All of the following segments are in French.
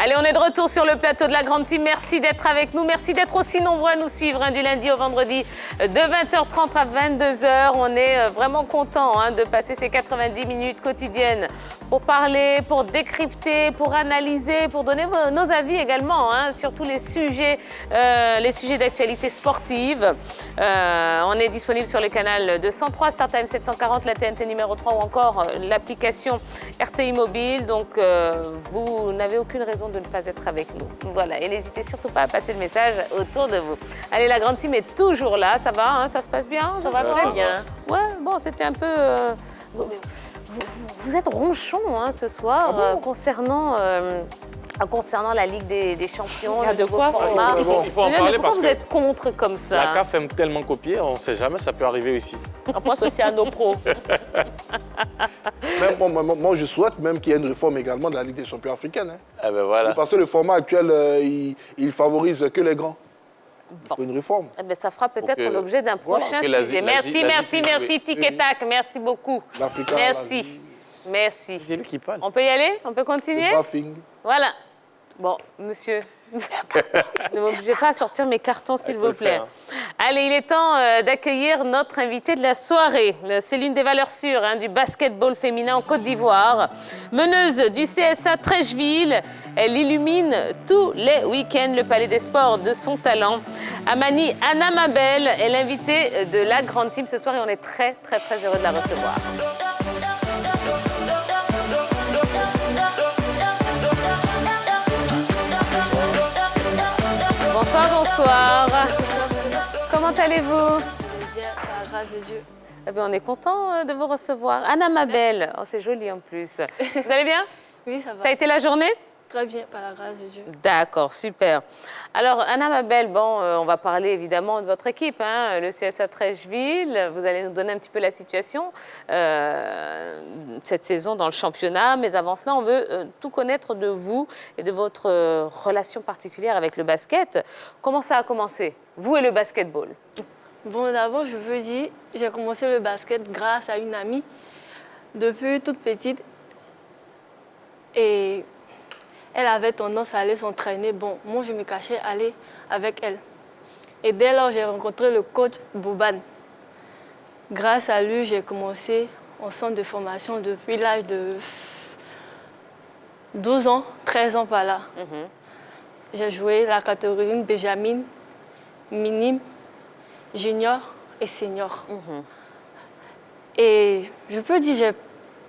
Allez, on est de retour sur le plateau de la Grande Team. Merci d'être avec nous. Merci d'être aussi nombreux à nous suivre du lundi au vendredi de 20h30 à 22h. On est vraiment content de passer ces 90 minutes quotidiennes pour parler, pour décrypter, pour analyser, pour donner nos avis également sur tous les sujets d'actualité sportive. On est disponible sur le canal 203, StarTime 740, la TNT numéro 3 ou encore l'application RTI Mobile. Donc, vous n'avez aucune raison de ne pas être avec nous. Voilà, et n'hésitez surtout pas à passer le message autour de vous. Allez, la Grande Team est toujours là. Ça va, ça se passe bien? Ça va très bien. Ouais, bon, c'était un peu... Vous êtes ronchon ce soir concernant la Ligue des Champions. Il y a de quoi Il faut en parler pourquoi parce vous que êtes contre comme ça? la CAF aime tellement copier, on ne sait jamais, ça peut arriver ici. On pense aussi à nos pros. Moi, je souhaite même qu'il y ait une réforme également de la Ligue des champions africaine. Eh ben voilà. Parce que le format actuel, il favorise que les grands. Il faut une réforme. Eh bien, ça fera peut-être l'objet d'un prochain que sujet. l'Asie Merci, Tic et Tac. Merci beaucoup. L'Africain, Merci. Merci. C'est lui qui parle. On peut y aller? On peut continuer? le baffing. Voilà. Bon, monsieur, ne m'obligez pas à sortir mes cartons, s'il vous plaît. Allez, il est temps d'accueillir notre invitée de la soirée. C'est l'une des valeurs sûres du basketball féminin en Côte d'Ivoire. Meneuse du CSA Trècheville, elle illumine tous les week-ends le Palais des Sports de son talent. Amani Anna Mabel est l'invitée de la Grande Team ce soir et on est très, très, très heureux de la recevoir. Bonsoir. Comment allez-vous? Bien, par la grâce de Dieu. Eh bien, on est content de vous recevoir. Anna Mabel, oh, c'est joli en plus. Vous allez bien? Oui, ça va. Ça a été la journée? Très bien, par la grâce de Dieu. D'accord, super. Alors, Anna Mabel, on va parler évidemment de votre équipe, le CSA Trècheville. Vous allez nous donner un petit peu la situation cette saison dans le championnat. Mais avant cela, on veut tout connaître de vous et de votre relation particulière avec le basket. Comment ça a commencé, vous et le basketball? Bon, d'abord, je veux dire, j'ai commencé le basket grâce à une amie depuis toute petite. Et elle avait tendance à aller s'entraîner. Bon, moi, je me cachais aller avec elle. Et dès lors, j'ai rencontré le coach Bouban. Grâce à lui, j'ai commencé en centre de formation depuis l'âge de 12 ans, 13 ans par là. J'ai joué la catégorie Benjamin, minime, junior et senior. Et je peux dire que j'ai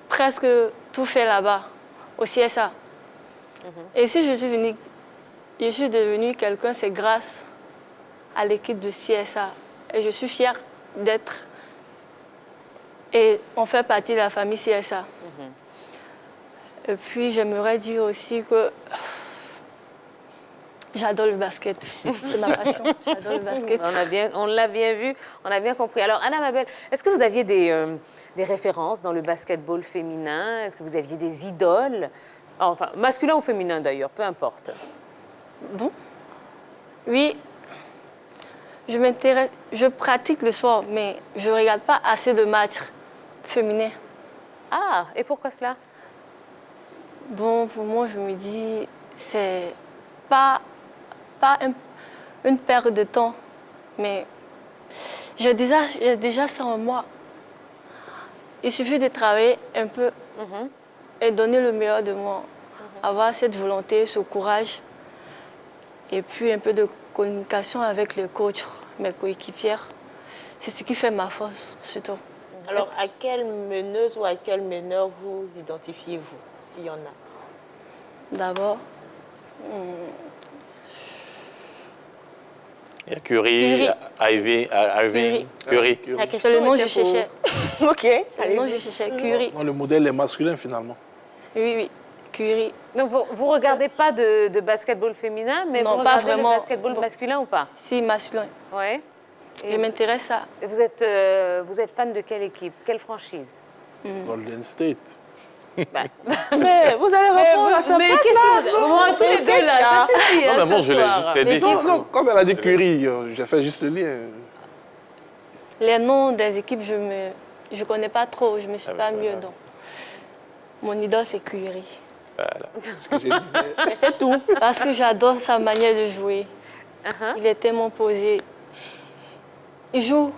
presque tout fait là-bas, au CSA. Et si je suis devenue quelqu'un, c'est grâce à l'équipe de CSA. Et je suis fière d'être... Et on fait partie de la famille CSA. Et puis, j'aimerais dire aussi que j'adore le basket. C'est ma passion, j'adore le basket. On l'a bien vu, on a bien compris. Alors, Anna Mabel, est-ce que vous aviez des références dans le basketball féminin? Est-ce que vous aviez des idoles? Enfin, masculin ou féminin d'ailleurs, peu importe. Bon. Oui, je pratique le sport, mais je ne regarde pas assez de matchs féminins. Ah, et pourquoi cela? Bon, pour moi, je me dis, c'est pas une perte de temps, mais j'ai déjà ça en moi. Il suffit de travailler un peu et donner le meilleur de moi. Avoir cette volonté, ce courage, et puis un peu de communication avec les coachs, mes coéquipières. C'est ce qui fait ma force, surtout. Alors, à quelle meneuse ou à quel meneur vous identifiez-vous, s'il y en a? D'abord, Il y a Curie, Ivy, Curie. c'est le nom que je cherchais. OK, C'est le nom que je cherchais, Curie. Le modèle est masculin finalement. Oui, Curie. Donc, vous ne regardez pas de basketball féminin, mais Non, vous pas regardez vraiment. le basketball masculin ou pas? Si, masculin. Oui. Je m'intéresse à... Et vous êtes fan de quelle équipe? Quelle franchise? Golden State. Mais vous allez répondre à sa place, qu'est-ce que vous... tous les deux, là, ça suffit, Non, mais bon, ce je l'ai soir. juste aidé. Comme elle a dit Curie, j'ai fait juste le lien. Les noms des équipes, je ne connais pas trop, je ne me suis pas mieux voilà. dans. Mon idole, c'est Curie. Voilà. Ce que je disais. Mais c'est tout. Parce que j'adore sa manière de jouer. Il est tellement posé. Il joue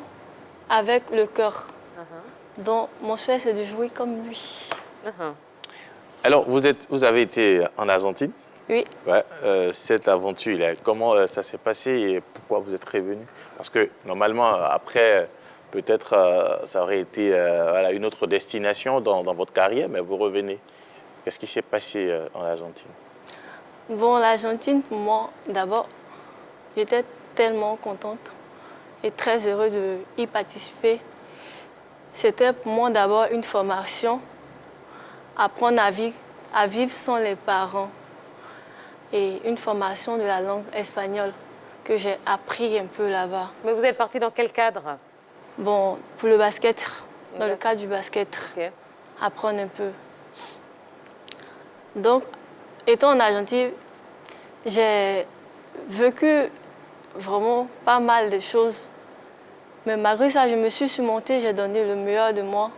avec le cœur. Donc, mon souhait, c'est de jouer comme lui. Alors, vous avez été en Argentine. Oui. Ouais, cette aventure, là, comment ça s'est passé et pourquoi vous êtes revenu? Parce que normalement, après, peut-être ça aurait été voilà, une autre destination dans votre carrière, mais vous revenez. Qu'est-ce qui s'est passé en Argentine? Bon, l'Argentine, pour moi, d'abord, j'étais tellement contente et très heureuse d'y participer. C'était pour moi d'abord une formation, apprendre à vivre sans les parents et une formation de la langue espagnole que j'ai appris un peu là-bas. Mais vous êtes parti dans quel cadre? Bon, pour le basket, dans le cadre du basket, Ok. apprendre un peu. Donc, étant en Argentine, j'ai vécu vraiment pas mal de choses. Mais malgré ça, je me suis surmontée, j'ai donné le meilleur de moi.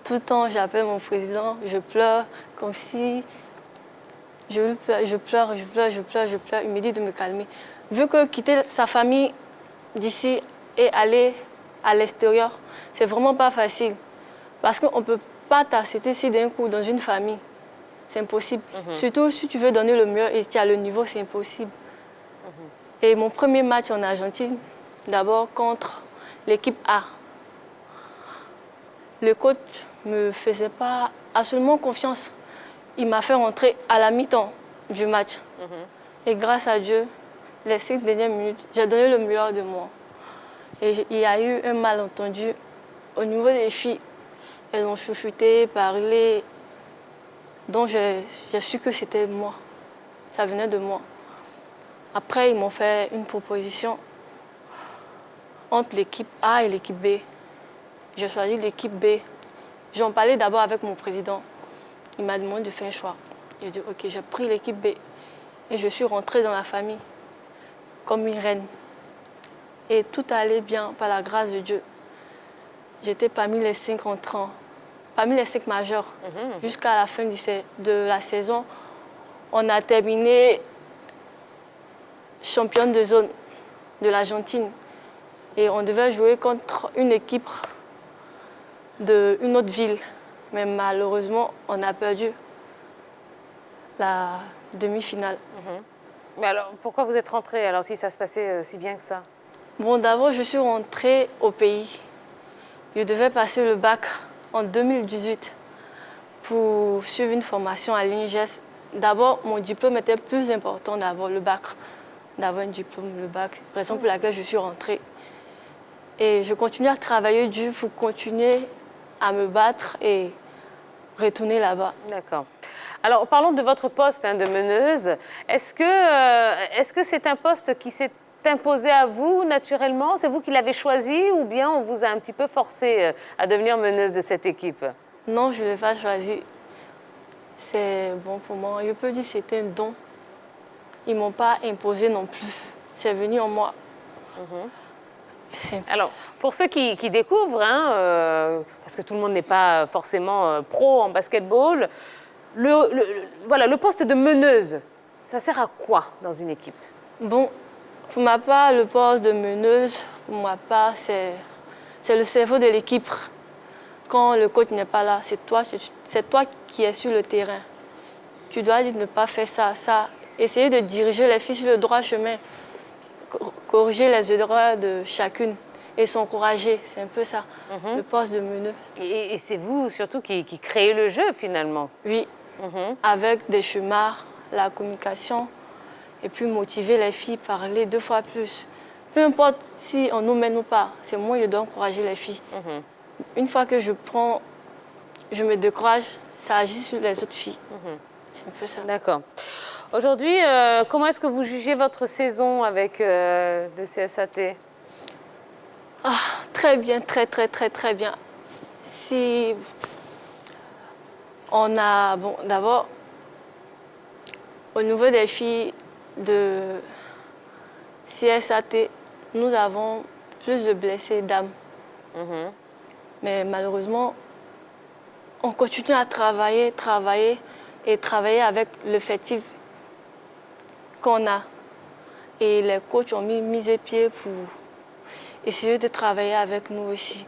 Tout le temps, j'appelle mon président, je pleure comme si je pleure. Il me dit de me calmer. Vu que quitter sa famille d'ici et aller à l'extérieur, c'est vraiment pas facile. Parce qu'on ne peut pas t'accepter ici d'un coup dans une famille. C'est impossible. Surtout si tu veux donner le meilleur et tu as le niveau, c'est impossible. Et mon premier match en Argentine, d'abord contre l'équipe A. Le coach ne me faisait pas absolument confiance. Il m'a fait rentrer à la mi-temps du match. Et grâce à Dieu, les 5 dernières minutes, j'ai donné le meilleur de moi. Et il y a eu un malentendu au niveau des filles. Elles ont chouchouté, parlé. Donc j'ai su que c'était moi. Ça venait de moi. Après, ils m'ont fait une proposition entre l'équipe A et l'équipe B. J'ai choisi l'équipe B. J'en parlais d'abord avec mon président. Il m'a demandé de faire un choix. J'ai dit, OK, j'ai pris l'équipe B. Et je suis rentrée dans la famille comme une reine. Et tout allait bien par la grâce de Dieu. J'étais parmi les 5 entrants, parmi les 5 majeurs. Jusqu'à la fin de la saison, on a terminé championne de zone de l'Argentine. Et on devait jouer contre une équipe d'une autre ville. Mais malheureusement, on a perdu la demi-finale. Mais alors, pourquoi vous êtes rentrée alors si ça se passait si bien que ça? Bon, d'abord, je suis rentrée au pays. Je devais passer le bac en 2018 pour suivre une formation à l'INGES. D'abord, mon diplôme était plus important d'abord le bac. D'avoir un diplôme, le bac, raison pour laquelle je suis rentrée. Et je continue à travailler dur pour continuer à me battre et retourner là-bas. D'accord. Alors, parlons de votre poste de meneuse. Est-ce que c'est un poste qui s'est imposé à vous naturellement? C'est vous qui l'avez choisi ou bien on vous a un petit peu forcé à devenir meneuse de cette équipe? Non, je ne l'ai pas choisi. C'est bon pour moi. Je peux dire que c'était un don. Ils ne m'ont pas imposé non plus. C'est venu en moi. Alors, pour ceux qui découvrent, parce que tout le monde n'est pas forcément pro en basketball, le poste de meneuse, ça sert à quoi dans une équipe? Bon, pour ma part, le poste de meneuse, pour ma part, c'est le cerveau de l'équipe. Quand le coach n'est pas là, c'est toi qui es sur le terrain. Tu dois dire ne pas faire ça. Essayer de diriger les filles sur le droit chemin. Corriger les erreurs de chacune et s'encourager. C'est un peu ça, le poste de meneuse. Et c'est vous surtout qui créez le jeu finalement? Oui, avec des chemins, la communication, et puis motiver les filles, parler 2 fois plus. Peu importe si on nous mène ou pas, c'est moi qui dois encourager les filles. Une fois que je me décourage, ça agit sur les autres filles. C'est un peu ça. D'accord. Aujourd'hui, comment est-ce que vous jugez votre saison avec le CSAT? Très bien, très bien. Si on a, bon, d'abord, au niveau des filles de CSAT, nous avons plus de blessés d'âme. Mais malheureusement, on continue à travailler. et travailler avec l'effectif qu'on a. Et les coachs ont mis les pieds pour essayer de travailler avec nous aussi.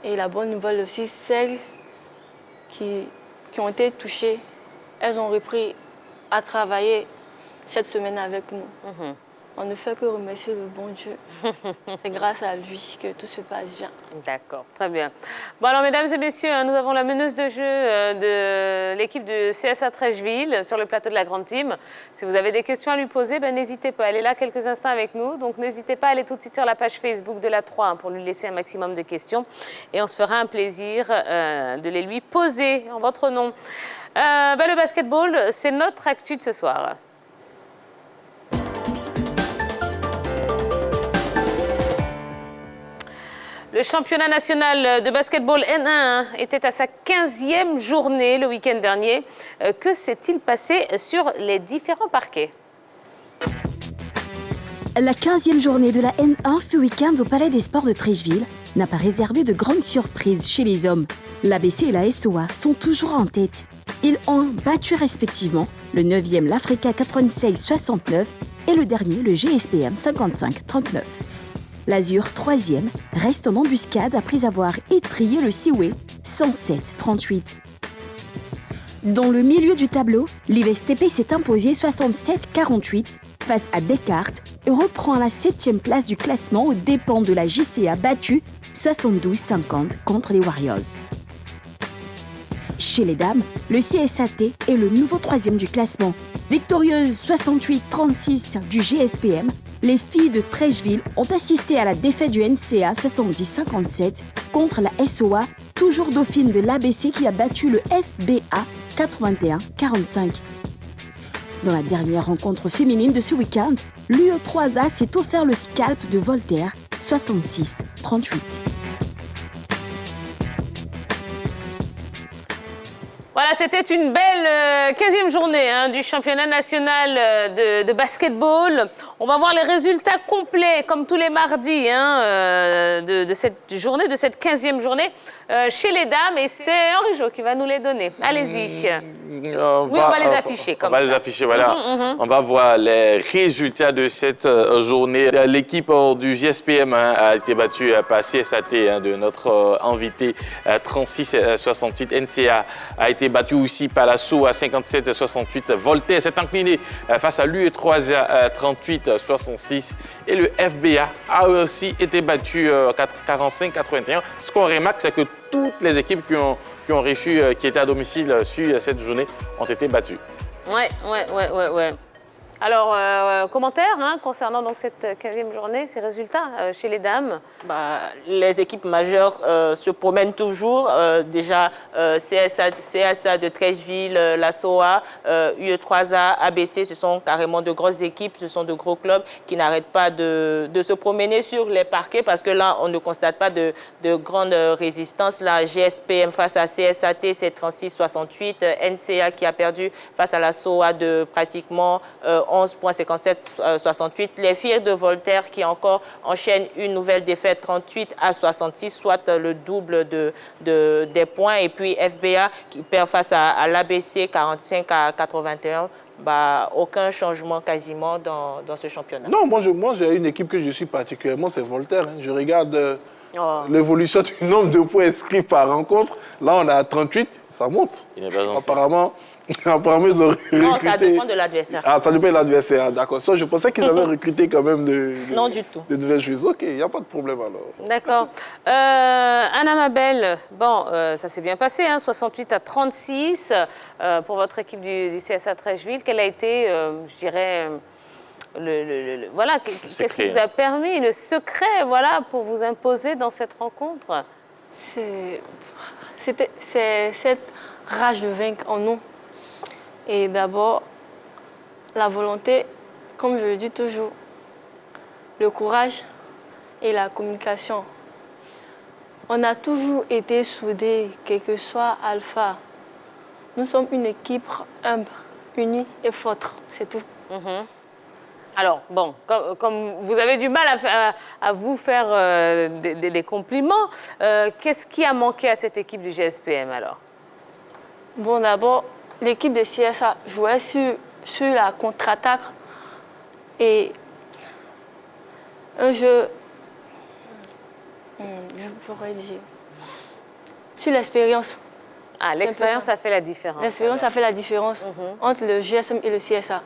Et la bonne nouvelle aussi, celles qui ont été touchées, elles ont repris à travailler cette semaine avec nous. On ne fait que remercier le bon Dieu. C'est grâce à lui que tout se passe bien. D'accord, très bien. Bon alors, mesdames et messieurs, nous avons la meneuse de jeu de l'équipe de CSA Trècheville sur le plateau de la Grande Team. Si vous avez des questions à lui poser, n'hésitez pas. Elle est là quelques instants avec nous. Donc, n'hésitez pas à aller tout de suite sur la page Facebook de la 3 pour lui laisser un maximum de questions. Et on se fera un plaisir de les lui poser en votre nom. Le basketball, c'est notre actu de ce soir. Le championnat national de basketball N1 était à sa 15e journée le week-end dernier. Que s'est-il passé sur les différents parquets? La 15e journée de la N1 ce week-end au Palais des Sports de Trècheville n'a pas réservé de grandes surprises chez les hommes. L'ABC et la SOA sont toujours en tête. Ils ont battu respectivement le 9e l'Africa 96-69 et le dernier le GSPM 55-39. L'Azur, 3e, reste en embuscade après avoir étrillé le Seaway 107-38. Dans le milieu du tableau, l'IVSTP s'est imposé 67-48 face à Descartes et reprend la 7e place du classement aux dépens de la JCA battue 72-50 contre les Warriors. Chez les dames, le CSAT est le nouveau 3e du classement. Victorieuse 68-36 du GSPM, les filles de Trècheville ont assisté à la défaite du NCA 70-57 contre la SOA, toujours dauphine de l'ABC qui a battu le FBA 81-45. Dans la dernière rencontre féminine de ce week-end, l'UE3A s'est offert le scalp de Voltaire 66-38. Voilà, c'était une belle 15e journée du championnat national de basketball. On va voir les résultats complets, comme tous les mardis, de cette journée, de cette 15e journée chez les dames. Et c'est Henri Jo qui va nous les donner. Allez-y. On va les afficher comme ça. On va les afficher, voilà. On va voir les résultats de cette journée. L'équipe du GSPM a été battue par CSAT de notre invité 36-68. NCA a été battu aussi par la SOA 57-68. Voltaire s'est incliné face à l'UE3A 38-66. Et le FBA a aussi été battu 45-81. Ce qu'on remarque, c'est que toutes les équipes qui étaient à domicile sur cette journée ont été battues. Ouais. Alors, commentaire concernant donc cette 15e journée, ces résultats chez les dames? Les équipes majeures se promènent toujours. Déjà, CSA de Trècheville, la SOA, UE3A, ABC, ce sont carrément de grosses équipes, ce sont de gros clubs qui n'arrêtent pas de se promener sur les parquets parce que là, on ne constate pas de grande résistance. La GSPM face à CSAT, c'est 36-68. NCA qui a perdu face à la SOA de pratiquement 11,57-68. Les filles de Voltaire qui encore enchaînent une nouvelle défaite 38-66, soit le double des points. Et puis FBA qui perd face à l'ABC 45-81. Aucun changement quasiment dans ce championnat. Non, moi j'ai une équipe que je suis particulièrement, c'est Voltaire. Je regarde l'évolution du nombre de points inscrits par rencontre. Là, on est à 38, ça monte. Il n'est pas gentil. Apparemment, ils ont recruté... Non, ça dépend de l'adversaire. Ah, ça dépend de l'adversaire, d'accord. Je pensais qu'ils avaient recruté quand même Non, du tout. de nouvelles joueuses. Ok, il n'y a pas de problème alors. D'accord. Anna Mabel, ça s'est bien passé, 68-36 pour votre équipe du CSA Trècheville. Quel a été, je dirais, qu'est-ce qui vous a permis, le secret, pour vous imposer dans cette rencontre? C'est cette rage de vaincre en nous. Et d'abord, la volonté, comme je le dis toujours, le courage et la communication. On a toujours été soudés, quel que soit Alpha. Nous sommes une équipe humble, unie et forte, c'est tout. Alors, comme vous avez du mal à vous faire des compliments, qu'est-ce qui a manqué à cette équipe du GSPM alors? Bon, d'abord, l'équipe de CSA jouait sur la contre-attaque et un jeu, je pourrais dire, sur l'expérience. Ah, l'expérience a fait la différence. L'expérience a fait la différence entre le GSM et le CSA.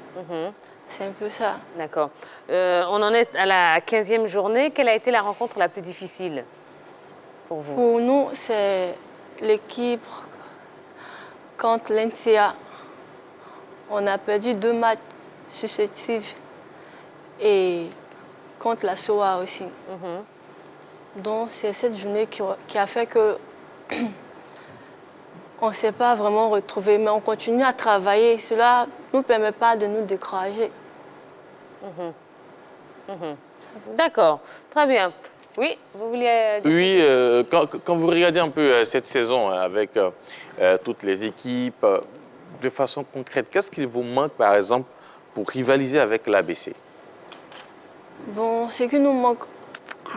C'est un peu ça. D'accord. On en est à la 15e journée. Quelle a été la rencontre la plus difficile pour vous? Pour nous, c'est l'équipe contre l'NCA. On a perdu 2 matchs successifs et contre la SOA aussi. Donc c'est cette journée qui a fait que on ne s'est pas vraiment retrouvés, mais on continue à travailler. Cela ne nous permet pas de nous décourager. D'accord, très bien. Oui, vous vouliez dire... Oui, quand vous regardez un peu cette saison avec toutes les équipes, de façon concrète, qu'est-ce qu'il vous manque, par exemple, pour rivaliser avec l'ABC? Bon, ce qui nous manque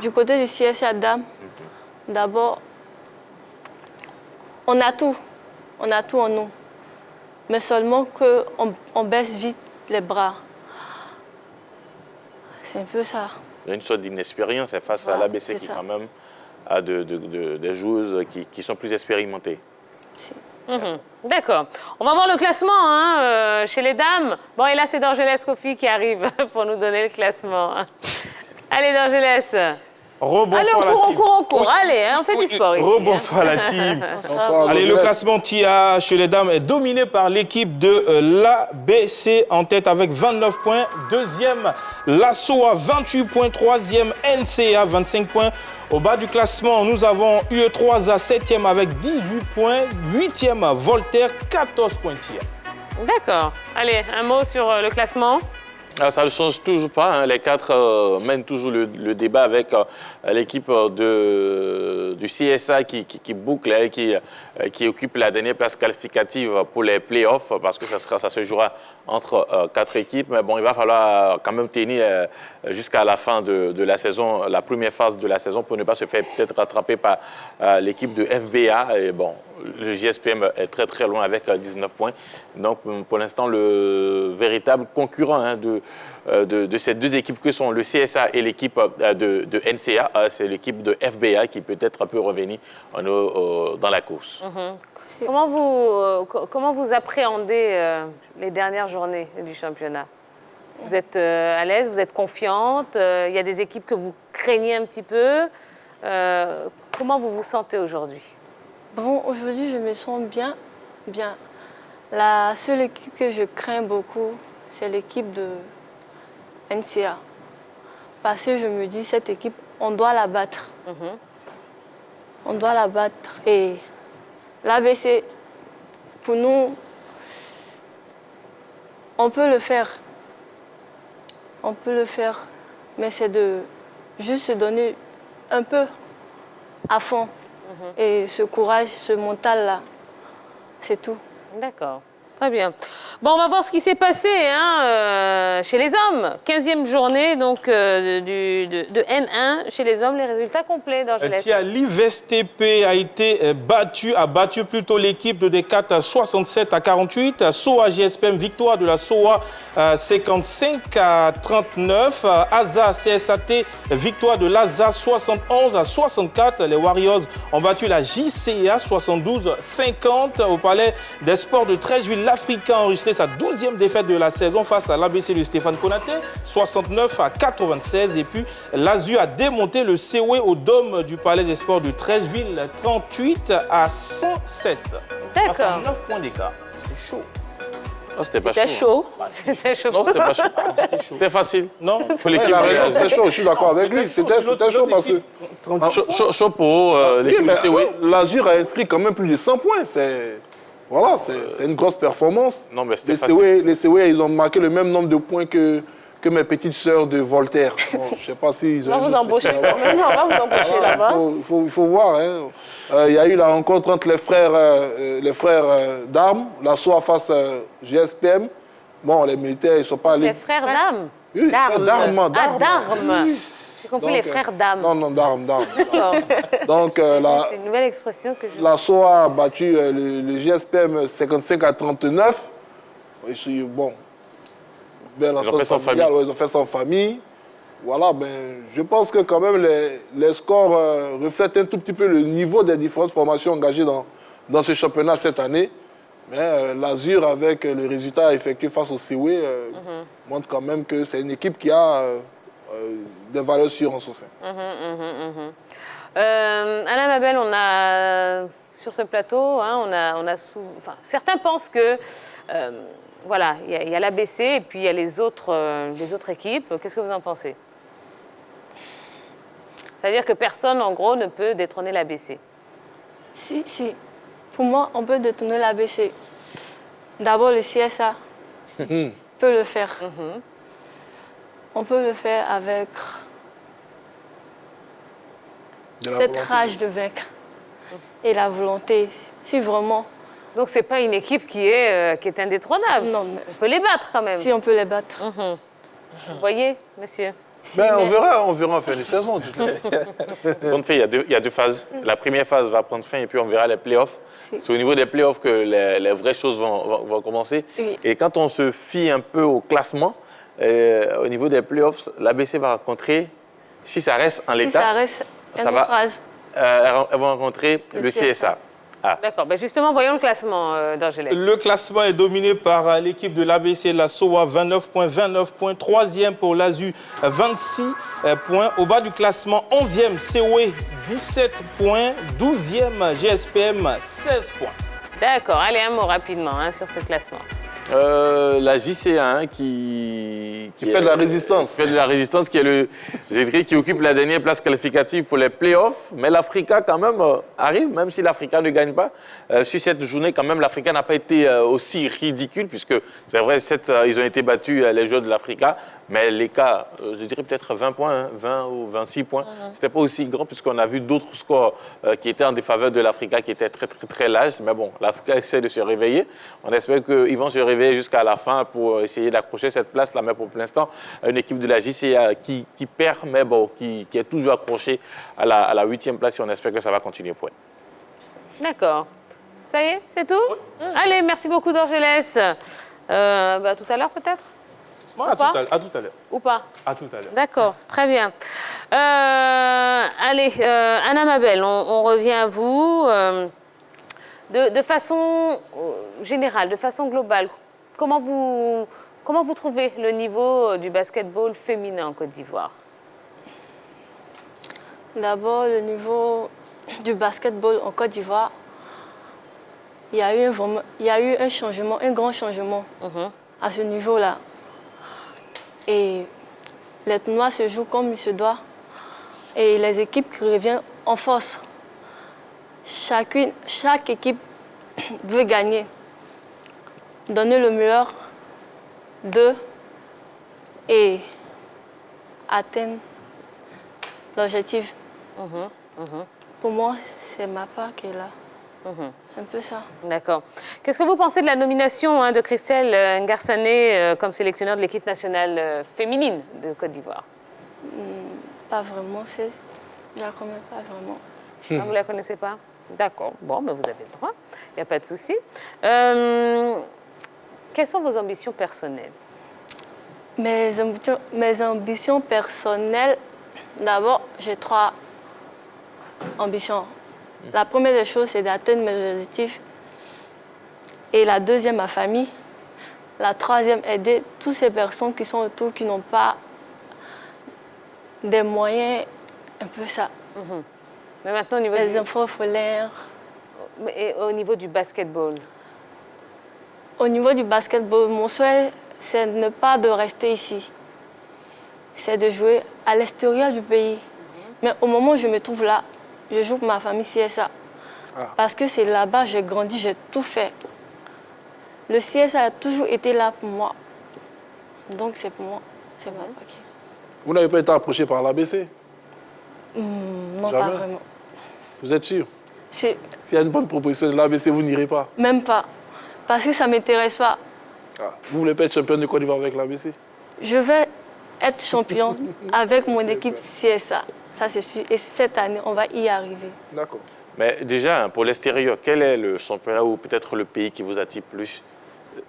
du côté du CSA Dames, d'abord, on a tout en nous, mais seulement qu'on baisse vite les bras. C'est un peu ça. Il y a une sorte d'inexpérience face à l'ABC qui, quand même, a des joueuses qui sont plus expérimentées. Si. D'accord. On va voir le classement chez les dames. Bon, et là, c'est Dorgelès Kofi qui arrive pour nous donner le classement. Allez, Dorgelès. Rebonsoir allez, la team. On court. Allez, on fait du sport ici. Rebonsoir la team. Allez, le classement TIA chez les dames est dominé par l'équipe de l'ABC en tête avec 29 points. Deuxième, la SOA 28 points. Troisième, NCA 25 points. Au bas du classement, nous avons UE3A 7e avec 18 points. 8e, Voltaire 14 points TIA. D'accord. Allez, un mot sur le classement. Alors, ça ne change toujours pas. Hein. Les quatre mènent toujours le débat avec l'équipe du CSA qui boucle et qui occupe la dernière place qualificative pour les playoffs parce que ça se jouera entre 4 équipes. Mais bon, il va falloir quand même tenir jusqu'à la fin de la saison, la première phase de la saison pour ne pas se faire peut-être rattraper par l'équipe de FBA. Et bon, le JSPM est très très loin avec 19 points. Donc pour l'instant, le véritable concurrent de ces deux équipes que sont le CSA et l'équipe de NCA, c'est l'équipe de FBA qui peut-être peut revenir dans la course. Comment vous appréhendez les dernières journées du championnat? Vous êtes à l'aise, vous êtes confiante, il y a des équipes que vous craignez un petit peu. Comment vous vous sentez aujourd'hui? Bon, aujourd'hui, je me sens bien. La seule équipe que je crains beaucoup, c'est l'équipe de NCA. Parce que je me dis, cette équipe, on doit la battre. On doit la battre. Et l'ABC, pour nous, on peut le faire. On peut le faire. Mais c'est de juste se donner un peu à fond. Et ce courage, ce mental-là, c'est tout. D'accord, très bien. Bon, on va voir ce qui s'est passé chez les hommes. 15e journée donc, de N1 chez les hommes. Les résultats complets d'Orgelès. L'IVSTP a battu plutôt l'équipe de D4 à 67 à 48. SOA GSPM, victoire de la SOA 55 à 39. ASA CSAT, victoire de l'ASA 71 à 64. Les Warriors ont battu la JCA 72-50 au Palais des Sports de Trècheville. L'Africain a enregistré sa 12e défaite de la saison face à l'ABC de Stéphane Konaté, 69 à 96. Et puis l'Azur a démonté le COE au dôme du Palais des Sports de Trècheville, 38 à 107. D'accord. À 9 points d'écart. C'était chaud. Non, c'était pas C'était chaud. C'était chaud. Non, c'était pas chaud. C'était facile. Non, Pour l'équipe. C'était chaud, je suis d'accord avec lui. C'était chaud parce que... Chaud pour l'équipe du COE. L'Azur a inscrit quand même plus de 100 points. Voilà, c'est une grosse performance. Non, mais c'était facile. Les COE, ils ont marqué le même nombre de points que mes petites sœurs de Voltaire. Bon, je ne sais pas s'ils ont... On va vous embaucher. On va vous embaucher là-bas. Il faut voir. Il y a eu la rencontre entre les frères d'armes, la SOA face à GSPM. Bon, les militaires, ils ne sont pas allés... Les frères d'âme. Oui, d'armes. Ah, d'armes. J'ai compris les frères d'âmes. Non, d'armes. D'accord. Donc, C'est une nouvelle expression que je... la SOA a battu le GSPM 55-39. Bon, Ils ont fait ça en famille. Ils ont fait ça en famille. Voilà, ben, je pense que quand même les scores reflètent un tout petit peu le niveau des différentes formations engagées dans ce championnat cette année. Mais l'Azur, avec les résultats effectués face au CW, montre quand même que c'est une équipe qui a des valeurs sûres en son sein. Alain Mabel, on a sur ce plateau, hein, certains pensent que voilà, il y a l'ABC et puis il y a les autres équipes. Qu'est-ce que vous en pensez? C'est-à-dire que personne, en gros, ne peut détrôner l'ABC. Si. Pour moi, on peut détourner l'ABC. D'abord, le CSA peut le faire. On peut le faire avec cette rage de vaincre et la volonté. Si vraiment... Donc, ce n'est pas une équipe qui est indétrônable. Non, mais... On peut les battre quand même. Si, on peut les battre. Vous voyez, monsieur? Ben, on verra en fin de saison. Il y a deux phases. La première phase va prendre fin et puis on verra les playoffs. C'est au niveau des playoffs que les vraies choses vont commencer. Oui. Et quand on se fie un peu au classement, au niveau des playoffs, l'ABC va rencontrer, si ça reste en l'état, elles vont rencontrer le CSA. D'accord. Ben justement, voyons le classement d'Angelès. Le classement est dominé par l'équipe de l'ABC, la SOA, 29 points. Troisième pour l'AZU, 26 points. Au bas du classement, 11e COE, 17 points. 12e GSPM, 16 points. D'accord. Allez, un mot rapidement sur ce classement. La JCA qui fait de la résistance. Qui fait de la résistance, qui occupe la dernière place qualificative pour les playoffs. Mais l'Africa, quand même, arrive, même si l'Africa ne gagne pas. Sur cette journée, quand même, l'Africa n'a pas été aussi ridicule, puisque c'est vrai, ils ont été battus, les joueurs de l'Africa. Mais l'écart, je dirais peut-être 20 points, 20 ou 26 points. C'était pas aussi grand, puisqu'on a vu d'autres scores qui étaient en défaveur de l'Africa, qui étaient très, très, très larges. Mais bon, l'Africa essaie de se réveiller. On espère qu'ils vont se réveiller jusqu'à la fin pour essayer d'accrocher cette place-là. Mais pour l'instant, une équipe de la JCA qui perd, mais bon, qui est toujours accrochée à la 8e place. Et on espère que ça va continuer pour elle. D'accord. Ça y est, c'est tout? Allez, merci beaucoup d'Angelès. Tout à l'heure peut-être? À tout à l'heure. Ou pas? À tout à l'heure. D'accord, très bien. Allez, Anna Mabel, on revient à vous. De façon générale, de façon globale, comment vous trouvez le niveau du basketball féminin en Côte d'Ivoire? D'abord, le niveau du basketball en Côte d'Ivoire, il y a eu un changement, un grand changement à ce niveau-là. Et les tournois se jouent comme il se doit. Et les équipes qui reviennent en force. Chaque équipe veut gagner. Donner le meilleur d'eux et atteindre l'objectif. Pour moi, c'est ma part qui est là. C'est un peu ça. D'accord. Qu'est-ce que vous pensez de la nomination de Christelle Ngarsané comme sélectionneur de l'équipe nationale féminine de Côte d'Ivoire? Pas vraiment. Je la connais pas vraiment. Ah, vous ne la connaissez pas? D'accord. Bon, ben vous avez le droit. Il n'y a pas de souci. Quelles sont vos ambitions personnelles? Mes ambitions personnelles, d'abord, j'ai 3 ambitions. La première des choses, c'est d'atteindre mes objectifs. Et la deuxième, ma famille. La troisième, aider toutes ces personnes qui sont autour, qui n'ont pas des moyens, un peu ça. Mais maintenant, au niveau les enfants orphelins. Et au niveau du basketball? Au niveau du basketball, mon souhait, c'est ne pas de rester ici. C'est de jouer à l'extérieur du pays. Mais au moment où je me trouve là, je joue pour ma famille CSA. Parce que c'est là-bas que j'ai grandi, j'ai tout fait. Le CSA a toujours été là pour moi. Donc c'est pour moi, c'est ma part. Vous n'avez pas été approché par l'ABC? Non, jamais? pas vraiment. Vous êtes sûr? S'il y a une bonne proposition de l'ABC, vous n'irez pas? Même pas. Parce que ça ne m'intéresse pas. Vous ne voulez pas être champion de Côte d'Ivoire avec l'ABC? Je vais être champion avec mon équipe CSA. Ça, c'est sûr. Et cette année, on va y arriver. D'accord. Mais déjà, hein, pour l'extérieur, quel est le championnat ou peut-être le pays qui vous attire plus?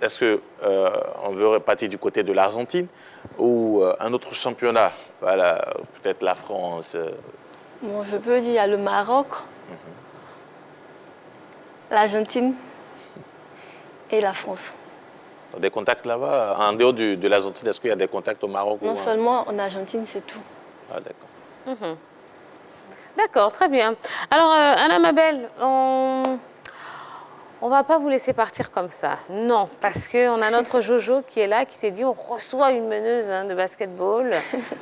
Est-ce qu'on veut repartir du côté de l'Argentine ou un autre championnat? Voilà, peut-être la France. Bon, je peux dire, il y a le Maroc, l'Argentine et la France. Des contacts là-bas? En dehors de l'Argentine, est-ce qu'il y a des contacts au Maroc? Non seulement en Argentine, c'est tout. Ah, d'accord. D'accord, très bien. Alors, Anna Mabel, on ne va pas vous laisser partir comme ça. Non, parce qu'on a notre Jojo qui est là, qui s'est dit on reçoit une meneuse de basketball.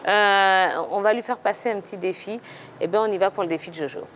On va lui faire passer un petit défi. Eh bien, on y va pour le défi de Jojo.